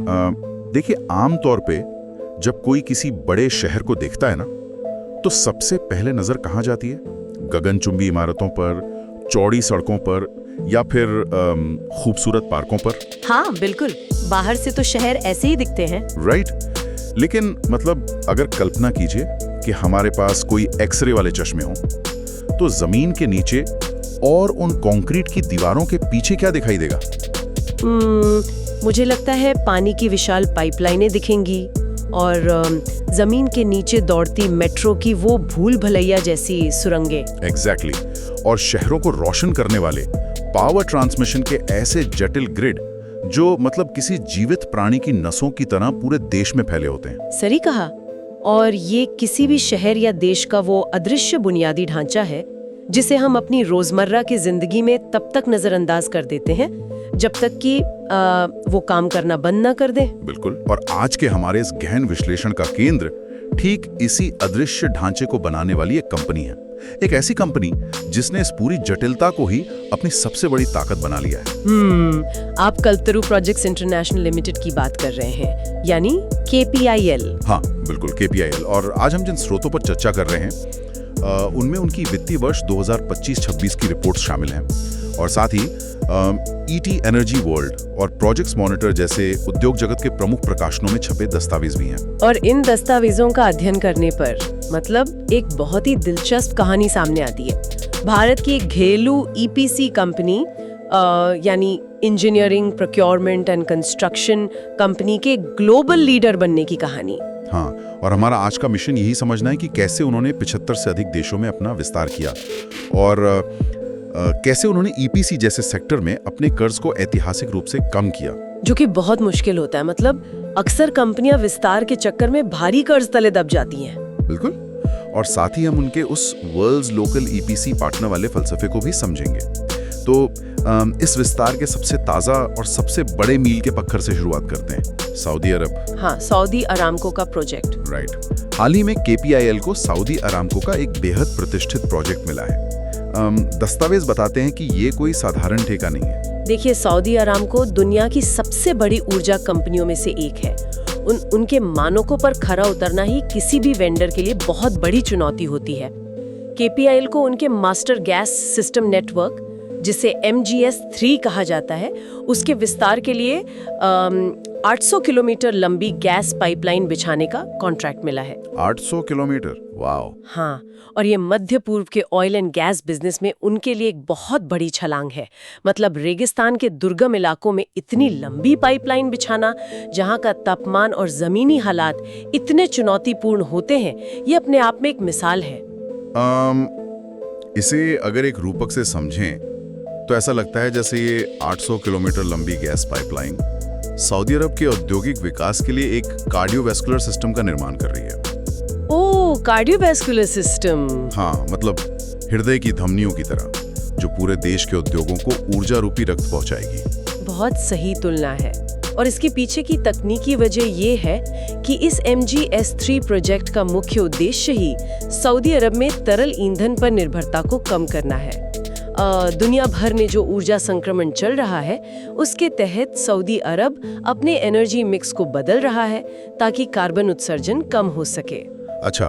देखिए, आम तौर पे जब कोई किसी बड़े शहर को देखता है ना, तो सबसे पहले नजर कहाँ जाती है? गगनचुंबी इमारतों पर, चौड़ी सड़कों पर, या फिर खूबसूरत पार्कों पर। हाँ बिल्कुल, बाहर से तो शहर ऐसे ही दिखते हैं। राइट। लेकिन मतलब अगर कल्पना कीजिए कि हमारे पास कोई एक्सरे वाले चश्मे हों, तो जमीन के नीचे और उन कंक्रीट की दीवारों के पीछे क्या दिखाई देगा? मुझे लगता है पानी की विशाल पाइपलाइनें दिखेंगी और जमीन के नीचे दौड़ती मेट्रो की वो भूल भुलैया जैसी सुरंगें। एग्जैक्टली। और शहरों को रोशन करने वाले पावर ट्रांसमिशन के ऐसे जटिल ग्रिड जो मतलब किसी जीवित प्राणी की नसों की तरह पूरे देश में फैले होते हैं। सही कहा। और ये किसी भी शहर या देश का वो अदृश्य बुनियादी ढांचा है जिसे हम अपनी रोजमर्रा की जिंदगी में तब तक नजरअंदाज कर देते हैं जब तक कि वो काम करना बंद ना कर दे। बिल्कुल। और आज के हमारे इस गहन विश्लेषण का केंद्र ठीक इसी अदृश्य ढांचे को बनाने वाली एक कंपनी है। एक ऐसी कंपनी जिसने इस पूरी जटिलता को ही अपनी सबसे बड़ी ताकत बना लिया है। आप कल्पतरू प्रोजेक्ट्स इंटरनेशनल लिमिटेड की बात कर रहे हैं, यानी KPIL। हाँ बिल्कुल, KPIL। और आज हम जिन स्रोतों पर चर्चा कर रहे हैं उनमें उनकी वित्तीय वर्ष 2025-26 की रिपोर्ट शामिल हैं, और साथ ही ET एनर्जी वर्ल्ड और प्रोजेक्ट्स मॉनिटर जैसे उद्योग जगत के प्रमुख प्रकाशनों में छपे दस्तावेज भी हैं। और इन दस्तावेजों का अध्ययन करने पर मतलब एक बहुत ही दिलचस्प कहानी सामने आती है। भारत की एक घरेलू EPC कंपनी यानी engineering, procurement and construction company के ग्लोबल लीडर बनने की कहानी। हाँ, और हमारा आज का मिशन यही समझना है कि कैसे उन्होंने 75 से अधिक देशों में अपना विस्तार किया और कैसे उन्होंने EPC जैसे सेक्टर में अपने कर्ज को ऐतिहासिक रूप से कम किया, जो कि बहुत मुश्किल होता है। मतलब अक्सर कंपनियां विस्तार के चक्कर में भारी कर्ज तले दब जाती हैं। बिल्कुल। और साथ ही हम उनके उस वर्ल्ड्स लोकल EPC पार्टनर वाले फलसफे को भी समझेंगे। तो इस विस्तार के सबसे ताज़ा और सबसे बड़े मील के पत्थर से शुरुआत करते हैं, सऊदी अरब। हाँ, सऊदी अरामको का प्रोजेक्ट। राइट। हाल ही में KPIL को सऊदी अरामको का एक बेहद प्रतिष्ठित प्रोजेक्ट मिला है। दस्तावेज बताते हैं कि ये कोई साधारण ठेका नहीं है। देखिए, सऊदी अरामको दुनिया की सबसे बड़ी ऊर्जा कंपनियों में से एक है। उनके मानकों पर खरा उतरना ही किसी भी वेंडर के लिए बहुत बड़ी चुनौती होती है। KPIL को उनके मास्टर गैस सिस्टम नेटवर्क, जिसे MGS3 कहा जाता है, उसके विस्तार के लिए 800 किलोमीटर लंबी गैस पाइपलाइन बिछाने का कॉन्ट्रैक्ट मिला है। 800 किलोमीटर, वाव। हाँ, और ये मध्य पूर्व के ऑयल एंड गैस बिजनेस में उनके लिए एक बहुत बड़ी छलांग है। मतलब रेगिस्तान के दुर्गम इलाकों में इतनी लंबी पाइपलाइन बिछाना, जहाँ का तापमान और जमीनी हालात इतने चुनौतीपूर्ण होते हैं, ये अपने आप में एक मिसाल है। इसे अगर एक रूपक से समझें तो ऐसा लगता है जैसे ये 800 किलोमीटर लंबी गैस पाइपलाइन सऊदी अरब के औद्योगिक विकास के लिए एक कार्डियोवैस्कुलर सिस्टम का निर्माण कर रही है। ओह, कार्डियोवैस्कुलर सिस्टम। हाँ, मतलब हृदय की धमनियों की तरह, जो पूरे देश के उद्योगों को ऊर्जा रूपी रक्त पहुंचाएगी। बहुत सही तुलना है। और इसके पीछे की तकनीकी वजह ये है कि इस MGS3 प्रोजेक्ट का मुख्य उद्देश्य ही सऊदी अरब में तरल ईंधन पर निर्भरता को कम करना है। दुनिया भर में जो ऊर्जा संक्रमण चल रहा है, उसके तहत सऊदी अरब अपने एनर्जी मिक्स को बदल रहा है ताकि कार्बन उत्सर्जन कम हो सके। अच्छा,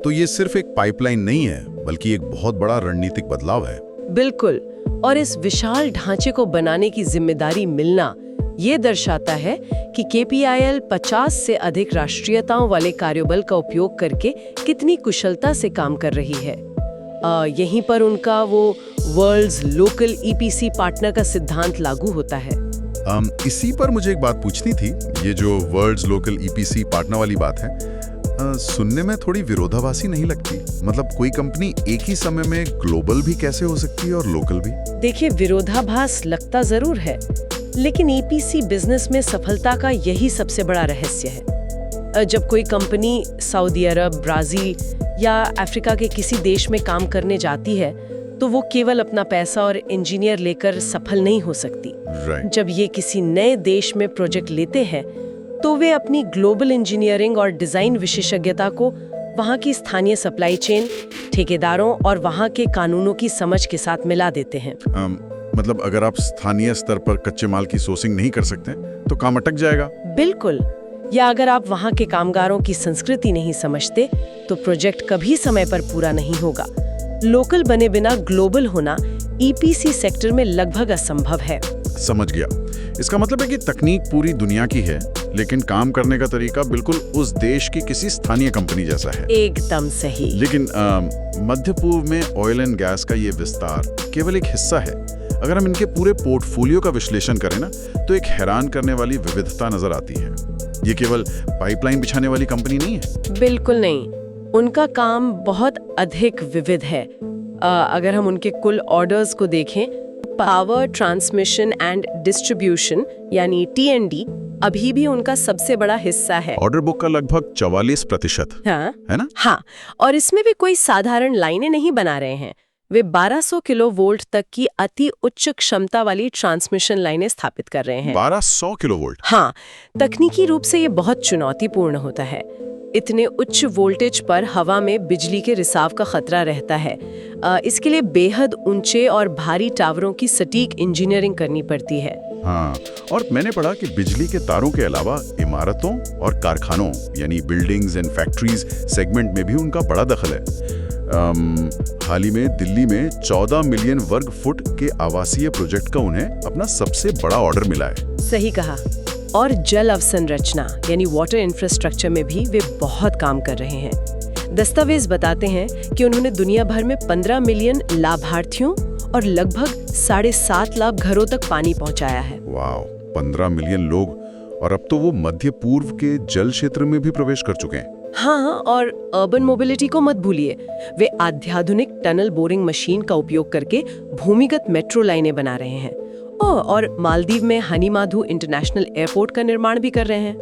तो ये सिर्फ एक पाइपलाइन नहीं है, बल्कि एक बहुत बड़ा रणनीतिक बदलाव है। बिल्कुल। और इस विशाल ढांचे को बनाने की जिम्मेदारी मिलना ये दर्शाता है कि KPIL 50 से अधिक राष्ट्रीयताओं वाले कार्यबल का उपयोग करके कितनी कुशलता से काम कर रही है। यहीं पर उनका वो वर्ल्ड्स लोकल EPC पार्टनर का सिद्धांत लागू होता है। इसी पर मुझे एक बात पूछनी थी। ये जो वर्ल्ड्स लोकल EPC पार्टनर वाली बात है, सुनने में थोड़ी विरोधाभासी नहीं लगती? मतलब कोई कंपनी एक ही समय में ग्लोबल भी कैसे हो सकती है और लोकल भी? देखिए, विरोधाभास लगता जरूर है, लेकिन EPC बिजनेस में सफलता का यही सबसे बड़ा रहस्य है। जब कोई कंपनी सऊदी अरब, ब्राजील या अफ्रीका के किसी देश में काम करने जाती है, तो वो केवल अपना पैसा और इंजीनियर लेकर सफल नहीं हो सकती। जब ये किसी नए देश में प्रोजेक्ट लेते हैं, तो वे अपनी ग्लोबल इंजीनियरिंग और डिजाइन विशेषज्ञता को वहाँ की स्थानीय सप्लाई चेन, ठेकेदारों और वहाँ के कानूनों की समझ के साथ मिला देते हैं। मतलब अगर आप स्थानीय स्तर पर कच्चे माल की सोर्सिंग नहीं कर सकते तो काम अटक जाएगा। बिल्कुल। या अगर आप वहाँ के कामगारों की संस्कृति नहीं समझते तो प्रोजेक्ट कभी समय पर पूरा नहीं होगा। लोकल बने बिना ग्लोबल होना ईपीसी सेक्टर में लगभग असंभव है। समझ गया। इसका मतलब है कि तकनीक पूरी दुनिया की है, लेकिन काम करने का तरीका बिल्कुल उस देश की किसी स्थानीय कंपनी जैसा है। एकदम सही। लेकिन मध्य पूर्व में ऑयल एंड गैस का ये विस्तार केवल एक हिस्सा है। अगर हम इनके पूरे पोर्टफोलियो का विश्लेषण करें ना, तो एक हैरान करने वाली विविधता नजर आती है। ये केवल पाइपलाइन बिछाने वाली कंपनी नहीं है। बिल्कुल नहीं, उनका काम बहुत अधिक विविध है। अगर हम उनके कुल ऑर्डर्स को देखें, पावर ट्रांसमिशन एंड डिस्ट्रीब्यूशन यानी T&D अभी भी उनका सबसे बड़ा हिस्सा है। ऑर्डर बुक का लगभग 44%। हाँ, है ना? हाँ, और इसमें भी कोई साधारण लाइनें नहीं बना रहे हैं। वे 1200 किलोवोल्ट तक की अति उच्च क्षमता वाली ट्रांसमिशन लाइनें स्थापित कर रहे हैं। 1200 किलोवोल्ट? हाँ, तकनीकी रूप से ये बहुत चुनौतीपूर्ण होता है। इतने उच्च वोल्टेज पर हवा में बिजली के रिसाव का खतरा रहता है। इसके लिए बेहद ऊंचे और भारी टावरों की सटीक इंजीनियरिंग करनी पड़ती है। हाँ, और मैंने पढ़ा कि बिजली के तारों के अलावा इमारतों और कारखानों यानी बिल्डिंग्स एंड फैक्ट्रीज सेगमेंट में भी उनका बड़ा दखल है। हाल ही में दिल्ली में 14 मिलियन वर्ग फुट के आवासीय प्रोजेक्ट का उन्हें अपना सबसे बड़ा ऑर्डर मिला है। सही कहा। और जल अवसंरचना यानी वाटर इंफ्रास्ट्रक्चर में भी वे बहुत काम कर रहे हैं। दस्तावेज बताते हैं कि उन्होंने दुनिया भर में 15 मिलियन लाभार्थियों और लगभग 7.5 लाख घरों तक पानी पहुंचाया है। वाह, 15 मिलियन लोग! और अब तो वो मध्य पूर्व के जल क्षेत्र में भी प्रवेश कर चुके हैं। हाँ, और अर्बन मोबिलिटी को मत भूलिए। वे अत्याधुनिक टनल बोरिंग मशीन का उपयोग करके भूमिगत मेट्रो लाइनें बना रहे हैं। और मालदीव में हनी माधु इंटरनेशनल एयरपोर्ट का निर्माण भी कर रहे हैं।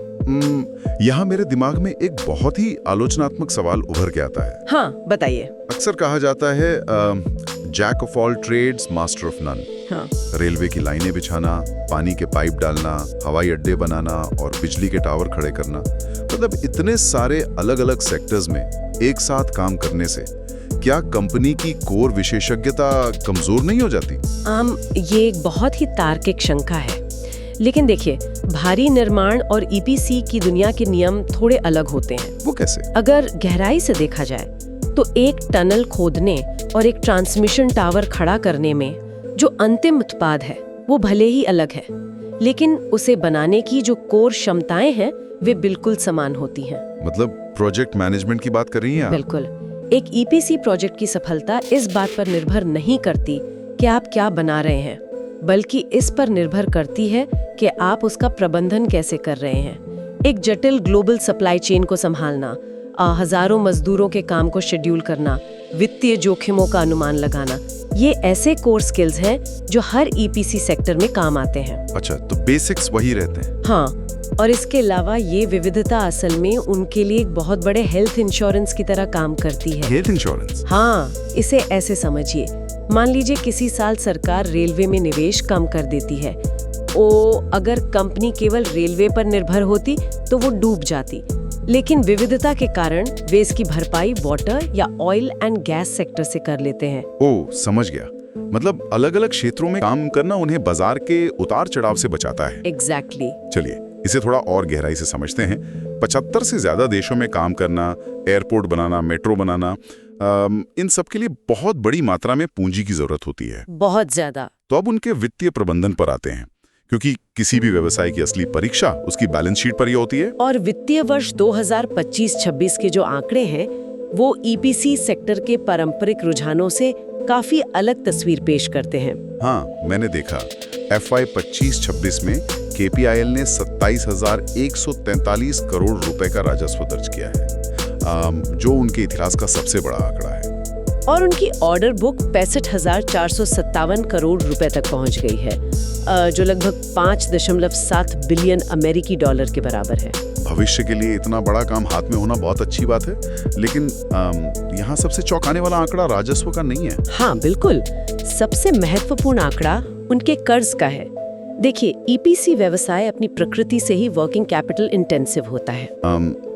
यहाँ मेरे दिमाग में एक बहुत ही आलोचनात्मक सवाल उभर के आता है। हाँ, बताइए। अक्सर कहा जाता है jack of all trades master of none. हाँ। रेलवे की लाइनें बिछाना, पानी के पाइप डालना, हवाई अड्डे बनाना और बिजली के टावर खड़े करना, मतलब इतने सारे अलग अलग सेक्टर्स में एक साथ काम करने से क्या कंपनी की कोर विशेषज्ञता कमजोर नहीं हो जाती? ये एक बहुत ही तार्किक शंका है। लेकिन देखिए, भारी निर्माण और ईपीसी की दुनिया के नियम थोड़े अलग होते हैं। वो कैसे? अगर गहराई से देखा जाए तो एक टनल खोदने और एक ट्रांसमिशन टावर खड़ा करने में जो अंतिम उत्पाद है वो भले ही अलग है, लेकिन उसे बनाने की जो कोर क्षमताएं हैं वे बिल्कुल समान होती हैं। मतलब प्रोजेक्ट मैनेजमेंट की बात कर रही हैं आप? बिल्कुल। एक ईपीसी प्रोजेक्ट की सफलता इस बात पर निर्भर नहीं करती कि आप क्या बना रहे हैं, बल्कि इस पर निर्भर करती है कि आप उसका प्रबंधन कैसे कर रहे हैं। एक जटिल ग्लोबल सप्लाई चेन को संभालना, हजारों मजदूरों के काम को शेड्यूल करना, वित्तीय जोखिमों का अनुमान लगाना, ये ऐसे कोर स्किल्स हैं जो हर ईपीसी सेक्टर में काम आते हैं। अच्छा, तो बेसिक्स वही रहते हैं। हाँ, और इसके अलावा ये विविधता असल में उनके लिए एक बहुत बड़े हेल्थ इंश्योरेंस की तरह काम करती है। Health insurance? हाँ, इसे ऐसे समझिए, मान लीजिए किसी साल सरकार रेलवे में निवेश कम कर देती है। अगर कंपनी केवल रेलवे पर निर्भर होती तो वो डूब जाती, लेकिन विविधता के कारण वे इसकी भरपाई वाटर या ऑयल एंड गैस सेक्टर से कर लेते हैं। समझ गया। मतलब अलग अलग क्षेत्रों में काम करना उन्हें बाजार के उतार चढ़ाव से बचाता है। एग्जैक्टली। चलिए इसे थोड़ा और गहराई से समझते हैं। 75 से ज्यादा देशों में काम करना, एयरपोर्ट बनाना, मेट्रो बनाना, इन सब के लिए बहुत बड़ी मात्रा में पूंजी की जरूरत होती है। बहुत ज्यादा। तो अब उनके वित्तीय प्रबंधन पर आते हैं, क्योंकि किसी भी व्यवसाय की असली परीक्षा उसकी बैलेंस शीट पर ही होती है। और वित्तीय वर्ष 2025-26 के जो आंकड़े हैं वो ईपीसी सेक्टर के पारंपरिक रुझानों से काफी अलग तस्वीर पेश करते हैं। हाँ, मैंने देखा FY 25-26 में KPIL ने 27,143 करोड़ रुपए का राजस्व दर्ज किया है, जो उनके इतिहास का सबसे बड़ा आंकड़ा है। और उनकी ऑर्डर बुक 65,457 करोड़ रुपए तक पहुंच गई है, जो लगभग 5.7 बिलियन अमेरिकी डॉलर के बराबर है। भविष्य के लिए इतना बड़ा काम हाथ में होना बहुत अच्छी बात है, लेकिन यहाँ सबसे चौंकाने वाला आंकड़ा राजस्व का नहीं है। हाँ बिल्कुल, सबसे महत्वपूर्ण आंकड़ा उनके कर्ज का है। देखिए, ईपीसी व्यवसाय अपनी प्रकृति से ही वर्किंग कैपिटल इंटेंसिव होता है।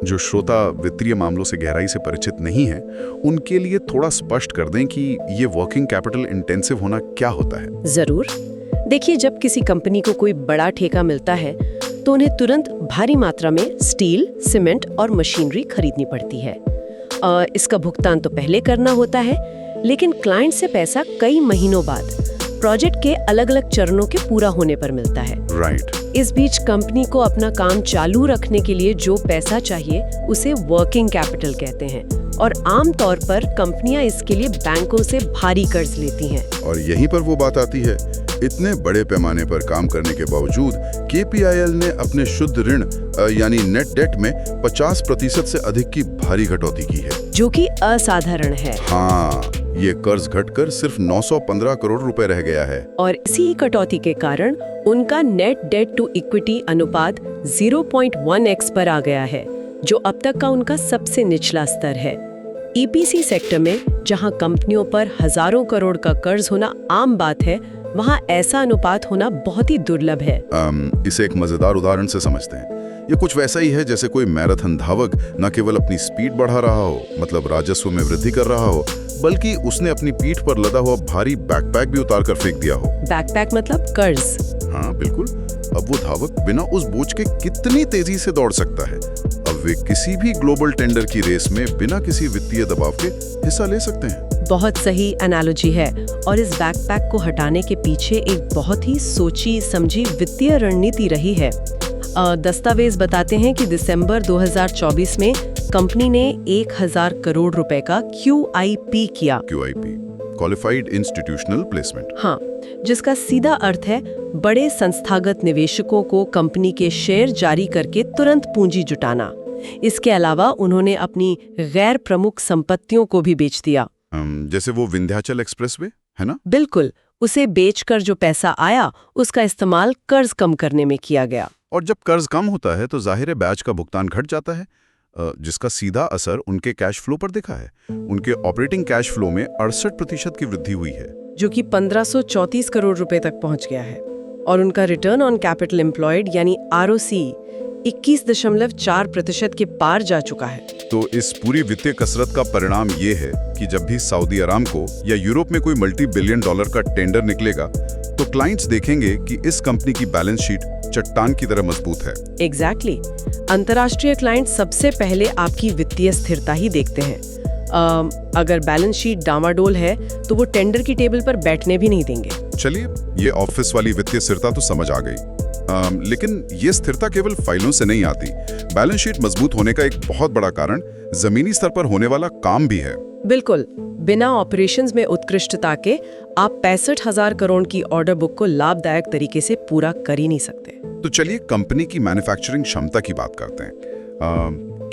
जो श्रोता वित्तीय मामलों से गहराई से परिचित नहीं है, उनके लिए थोड़ा स्पष्ट कर दें कि ये वर्किंग कैपिटल इंटेंसिव होना क्या होता है। जरूर। देखिए, जब किसी कंपनी को कोई बड़ा ठेका मिलता है तो उन्हें तुरंत भारी मात्रा में स्टील, सीमेंट और मशीनरी खरीदनी पड़ती है। इसका भुगतान तो पहले करना होता है, लेकिन क्लाइंट से पैसा कई महीनों बाद प्रोजेक्ट के अलग-अलग चरणों के पूरा होने पर मिलता है। राइट। इस बीच कंपनी को अपना काम चालू रखने के लिए जो पैसा चाहिए उसे वर्किंग कैपिटल कहते हैं, और आमतौर पर कंपनियां इसके लिए बैंकों से भारी कर्ज लेती हैं। और यहीं पर वो बात आती है, इतने बड़े पैमाने पर काम करने के बावजूद KPIL ने अपने शुद्ध ऋण यानी नेट डेट में 50% से अधिक की भारी कटौती की है, जो कि असाधारण है। हाँ, ये कर्ज घटकर सिर्फ 915 करोड़ रुपए रह गया है। और इसी कटौती के कारण उनका नेट डेट टू इक्विटी अनुपात 0.1x पर आ गया है, जो अब तक का उनका सबसे निचला स्तर है। EPC सेक्टर में जहां कंपनियों पर हजारों करोड़ का कर्ज होना आम बात है, वहां ऐसा अनुपात होना बहुत ही दुर्लभ है। इसे एक मजेदार उदाहरण से समझते हैं। ये कुछ वैसा ही है जैसे कोई मैराथन धावक न केवल अपनी स्पीड बढ़ा रहा हो, मतलब राजस्व में वृद्धि कर रहा हो, बल्कि उसने अपनी पीठ पर लदा हुआ भारी बैकपैक भी उतार कर फेंक दिया हो। बैकपैक मतलब कर्ज। हाँ बिल्कुल। अब वो धावक बिना उस बोझ के कितनी तेजी से दौड़ सकता है? अब वे किसी भी ग्लोबल टेंडर की रेस में बिना किसी वित्तीय दबाव के हिस्सा ले सकते हैं। बहुत सही एनालॉजी है, और इस बैकपैक को हटाने के पीछे एक बहुत ही सोची समझी वित्तीय रणनीति रही है। दस्तावेज बताते हैं कि दिसंबर 2024 में कंपनी ने 1000 करोड़ रुपए का QIP किया। QIP, qualified institutional placement. हाँ, जिसका सीधा अर्थ है बड़े संस्थागत निवेशकों को कंपनी के शेयर जारी करके तुरंत पूंजी जुटाना। इसके अलावा उन्होंने अपनी गैर प्रमुख संपत्तियों को भी बेच दिया। जैसे वो विंध्याचल एक्सप्रेसवे है ना? बिल्कुल, उसे बेचकर जो पैसा आया उसका इस्तेमाल कर्ज कम करने में किया गया। और जब कर्ज कम होता है तो जाहिर है ब्याज का भुगतान घट जाता है, जिसका सीधा असर उनके कैश फ्लो पर दिखा है। उनके ऑपरेटिंग कैश फ्लो में 68% की वृद्धि हुई है, जो कि 1534 करोड़ रुपए तक पहुंच गया है। और उनका रिटर्न ऑन कैपिटल एम्प्लॉयड यानी ROC 21.4% के पार जा चुका है। तो इस पूरी वित्तीय कसरत का परिणाम ये है कि जब भी सऊदी अरामको या यूरोप में कोई $multi-billion का टेंडर निकलेगा, तो क्लाइंट्स देखेंगे कि इस कंपनी की बैलेंस शीट चट्टान की तरह मजबूत है। एग्जैक्टली। अंतर्राष्ट्रीय क्लाइंट सबसे पहले आपकी वित्तीय स्थिरता ही देखते हैं। अगर बैलेंस शीट डामाडोल है तो वो टेंडर की टेबल पर बैठने भी नहीं देंगे। चलिए, ये ऑफिस वाली वित्तीय स्थिरता तो समझ आ गई, लेकिन ये स्थिरता केवल फाइलों से नहीं आती। बैलेंस शीट मजबूत होने का एक बहुत बड़ा कारण जमीनी स्तर पर होने वाला काम भी है। बिल्कुल, बिना ऑपरेशंस में उत्कृष्टता के आप 65,000 करोड़ की ऑर्डर बुक को लाभदायक तरीके से पूरा कर ही नहीं सकते। तो चलिए कंपनी की मैन्युफैक्चरिंग क्षमता की बात करते हैं।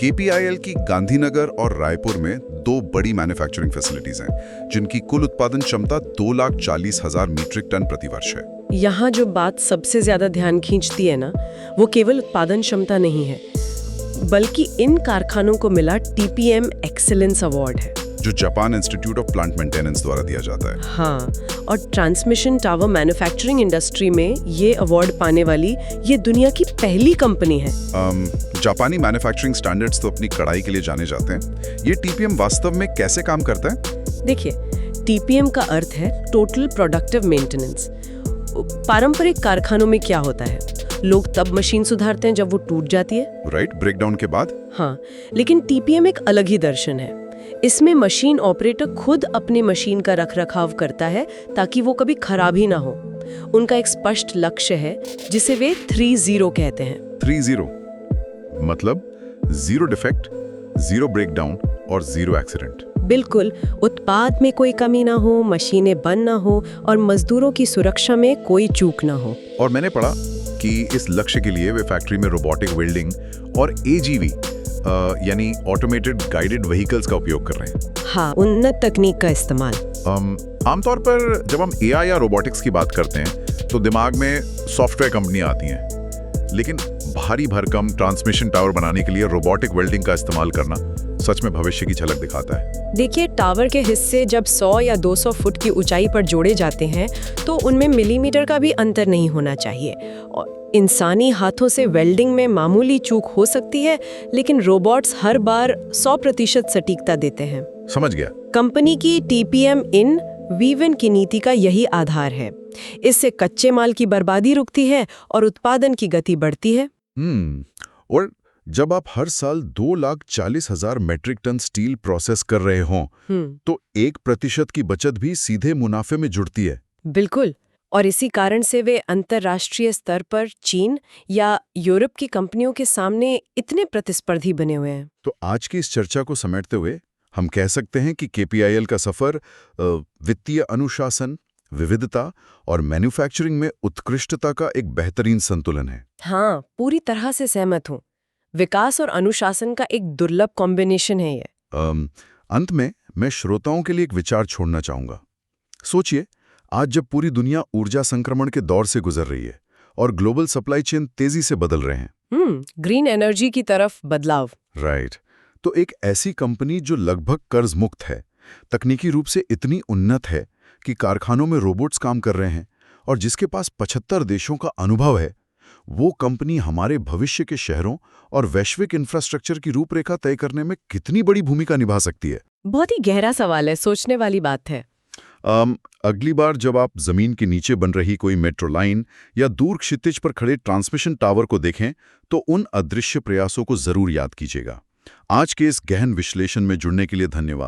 KPIL की गांधीनगर और रायपुर में 2 बड़ी मैन्युफैक्चरिंग फैसिलिटीज हैं, जिनकी कुल उत्पादन क्षमता 2,40,000 मीट्रिक टन प्रतिवर्ष है। यहाँ जो बात सबसे ज्यादा ध्यान खींचती है ना, वो केवल उत्पादन क्षमता नहीं है, बल्कि इन कारखानों को मिला TPM एक्सीलेंस अवार्ड है, जो Japan institute of plant maintenance द्वारा दिया जाता है। हाँ, और ट्रांसमिशन टावर मैन्युफैक्चरिंग इंडस्ट्री में ये अवार्ड पाने वाली ये दुनिया की पहली कंपनी है। जापानी मैन्युफैक्चरिंग स्टैंडर्ड्स तो अपनी कड़ाई के लिए जाने जाते हैं। ये TPM वास्तव में कैसे काम करता है? देखिए, TPM का अर्थ है टोटल प्रोडक्टिव मेंटेनेंस। पारंपरिक कारखानों में क्या होता है, लोग तब मशीन सुधारते हैं जब वो टूट जाती है, राइट, ब्रेकडाउन के बाद। हाँ, लेकिन TPM एक अलग ही दर्शन है। इसमें मशीन ऑपरेटर खुद अपनी मशीन का रखरखाव करता है ताकि वो कभी खराब ही ना हो। उनका एक स्पष्ट लक्ष्य है जिसे वे 3-0 कहते हैं। 3-0 मतलब 0 डिफेक्ट, 0 ब्रेकडाउन और 0 एक्सीडेंट। बिल्कुल, उत्पाद में कोई कमी ना हो, मशीनें बंद ना हो और मजदूरों की सुरक्षा में कोई चूक ना हो। और मैंने पढ़ा कि इस लक्ष्य के लिए वे फैक्ट्री में रोबोटिक वेल्डिंग और AGV यानी ऑटोमेटेड गाइडेड व्हीकल्स का उपयोग कर रहे हैं। हाँ, उन्नत तकनीक का इस्तेमाल। आमतौर पर जब हम AI या रोबोटिक्स की बात करते हैं तो दिमाग में सॉफ्टवेयर कंपनियां आती हैं, लेकिन भारी भरकम ट्रांसमिशन टावर बनाने के लिए रोबोटिक वेल्डिंग का इस्तेमाल करना सच में भविष्य की झलक दिखाता है। देखिए, टावर के हिस्से जब 100 या 200 फुट की ऊंचाई पर जोड़े जाते हैं तो उनमें मिलीमीटर का भी अंतर नहीं होना चाहिए। और इंसानी हाथों से वेल्डिंग में मामूली चूक हो सकती है, लेकिन रोबोट्स हर बार 100% सटीकता देते हैं। समझ गया। कंपनी की TPM इन वीवन की नीति का यही आधार है। इससे कच्चे माल की बर्बादी रुकती है और उत्पादन की गति बढ़ती है। और जब आप हर साल 2,40,000 मैट्रिक टन स्टील प्रोसेस कर रहे हों, तो 1% की बचत भी सीधे मुनाफे में जुड़ती है। बिल्कुल। और इसी कारण से वे अंतर्राष्ट्रीय स्तर पर चीन या यूरोप की कंपनियों के सामने इतने प्रतिस्पर्धी बने हुए हैं। तो आज की इस चर्चा को समेटते हुए हम कह सकते हैं कि केपीआईएल का सफर वित्तीय अनुशासन, विविधता और मैन्युफैक्चरिंग में उत्कृष्टता का एक बेहतरीन संतुलन है। हाँ, पूरी तरह से सहमत हूँ। विकास और अनुशासन का एक दुर्लभ कॉम्बिनेशन है ये। अंत में मैं श्रोताओं के लिए एक विचार छोड़ना चाहूंगा। सोचिए, आज जब पूरी दुनिया ऊर्जा संक्रमण के दौर से गुजर रही है और ग्लोबल सप्लाई चेन तेजी से बदल रहे हैं। ग्रीन एनर्जी की तरफ बदलाव। राइट। तो एक ऐसी कंपनी जो लगभग कर्ज मुक्त है, तकनीकी रूप से इतनी उन्नत है कि कारखानों में रोबोट्स काम कर रहे हैं और जिसके पास 75 देशों का अनुभव है, वो कंपनी हमारे भविष्य के शहरों और वैश्विक इंफ्रास्ट्रक्चर की रूपरेखा तय करने में कितनी बड़ी भूमिका निभा सकती है। बहुत ही गहरा सवाल है, सोचने वाली बात है। अगली बार जब आप जमीन के नीचे बन रही कोई मेट्रो लाइन या दूर क्षितिज पर खड़े ट्रांसमिशन टावर को देखें, तो उन अदृश्य प्रयासों को जरूर याद कीजिएगा। आज के इस गहन विश्लेषण में जुड़ने के लिए धन्यवाद।